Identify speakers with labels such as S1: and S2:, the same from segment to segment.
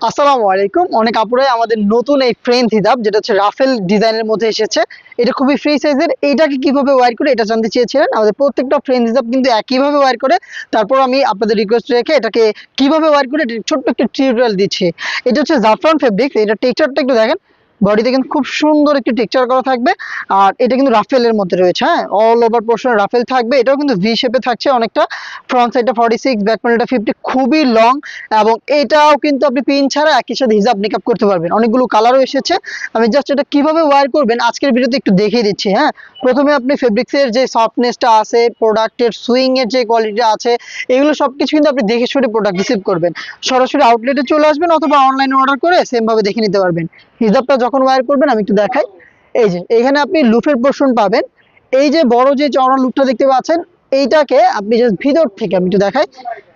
S1: আসসালামু আলাইকুম। অনেক আপুরাই আমাদের নতুন এই ফ্রেঞ্চ হিজাব যেটা হচ্ছে রাফেল ডিজাইনের মধ্যে এসেছে। এটা খুবই ফ্রি সাইজের। এইটাকে কিভাবে ওয়্যার করে এটা জানতে চেয়েছিলেন। আমাদের প্রত্যেকটা ফ্রেঞ্চ হিজাব কিন্তু একইভাবে ওয়্যার করে। তারপর আমি আপনাদের রিকোয়েস্ট রেখে এটাকে কিভাবে ওয়্যার করে এটা ছোট্ট একটা টিউটোরিয়াল দিচ্ছি। এটা হচ্ছে জাফরান ফেব্রিক্স। এটা টেক্সচারটা একটু দেখেন। বডিতে কিন্তু খুব সুন্দর একটি টেক্সচার করা থাকবে। আর এটা কিন্তু রাফেলের মধ্যে রয়েছে, হ্যাঁ, অল ওভার পোর্শনে রাফেল থাকবে। এটাও কিন্তু ভি শেপে থাকছে অনেকটা। ফ্রন্ট সাইডটা 46, ব্যাক প্যানেলটা 50, খুবই লং। এবং এটাও কিন্তু আপনি পিন ছাড়া একই সাথে হিজাব নিকাব করতে পারবেন। অনেকগুলো কালারও এসেছে। আমি জাস্ট এটা কিভাবে ওয়্যার করবেন আজকের ভিডিওতে একটু দেখিয়ে দিচ্ছি। হ্যাঁ, প্রথমে আপনি ফেব্রিক্সের যে সফটনেসটা আছে, প্রোডাক্টের সুইং এর যে কোয়ালিটিটা আছে, এগুলো সবকিছু কিন্তু আপনি দেখে শুনে প্রোডাক্ট রিসিভ করবেন। সরাসরি আউটলেটে চলে আসবেন অথবা অনলাইনে অর্ডার করে সেম ভাবে দেখে নিতে পারবেন। হিজাবটা যখন ওয়্যার করবেন আমি একটু দেখাই। এই যে এখানে আপনি লুফের পোর্শন পাবেন। এই যে বড় যে চওড়া লুপটা দেখতে পাচ্ছেন, এইটাকে আপনি জাস্ট ভিতর থেকে, আমি একটু দেখাই,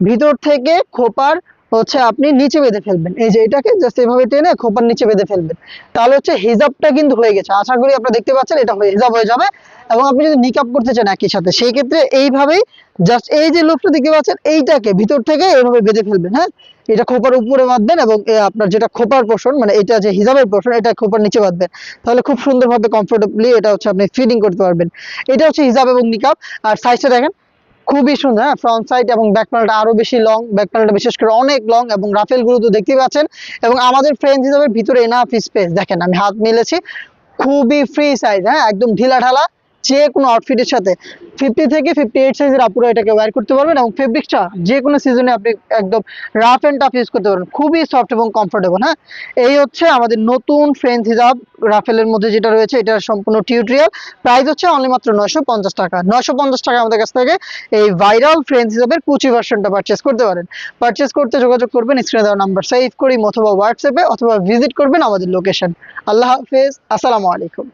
S1: ভিতর থেকে খোপার হচ্ছে আপনি নিচে বেঁধে ফেলবেন। এই যে এটাকে জাস্ট এভাবে টেনে খোপার নিচে বেঁধে ফেলবেন। তাহলে হচ্ছে হিজাবটা কিন্তু হয়ে গেছে। আশা করি আপনারা দেখতে পাচ্ছেন এটা হিজাব হয়ে যাবে। এবং আপনি যদি নিকাব করতে চান একই সাথে, সেই ক্ষেত্রে এইভাবেই জাস্ট এই যে লুপটা দেখতে পাচ্ছেন এইটাকে ভিতর থেকে এভাবে বেঁধে ফেলবেন। হ্যাঁ, এটা খোপার উপরে বাঁধবেন এবং আপনার যেটা খোপার পোর্শন, মানে এটা যে হিজাবের পোর্শন, এটা খোপার নিচে বাঁধবেন। তাহলে খুব সুন্দরভাবে কমফোর্টেবলি এটা হচ্ছে আপনি ফিটিং করতে পারবেন। এটা হচ্ছে হিজাব এবং নিকাব। আর সাইজটা দেখেন, খুবই সুন্দর। হ্যাঁ, ফ্রন্ট সাইড এবং ব্যাক প্যানেলটা আরো বেশি লং, ব্যাক প্যানেলটা বিশেষ করে অনেক লং এবং রাফেল গুলো তো দেখতেই পাচ্ছেন। এবং আমাদের ফ্রেঞ্চ হিসাবে ভিতরে এনাফ স্পেস দেখেন, আমি হাত মিলেছি, খুবই ফ্রি সাইজ। হ্যাঁ, একদম ঢিলা ঢালা, যে কোনো আউটফিটের সাথে 50 থেকে 58 সাইজের আপুরা এটাকে ওয়্যার করতে পারবেন। এবং ফেব্রিকটা যে কোনো সিজনে আপনি একদম রাফ এন্ড টাফ ইউজ করতে পারবেন, খুবই সফট এবং কমফোর্টেবল। হ্যাঁ, এই হচ্ছে আমাদের নতুন ফ্রেঞ্চ হিজাব রাফেলের মধ্যে যেটা রয়েছে, এটার সম্পূর্ণ টিউটোরিয়াল। প্রাইস হচ্ছে অনলি মাত্র 950 টাকা। 950 টাকা আমাদের কাছ থেকে এই ভাইরাল ফ্রেঞ্চ হিজাবের কুচি ভার্সনটা পারচেস করতে পারেন। পারচেস করতে যোগাযোগ করবেন স্ক্রিনে দেওয়া নাম্বার সেভ করি অথবা হোয়াটসঅ্যাপে, অথবা ভিজিট করবেন আমাদের লোকেশন। আল্লাহ হাফেজ, আসসালামু আলাইকুম।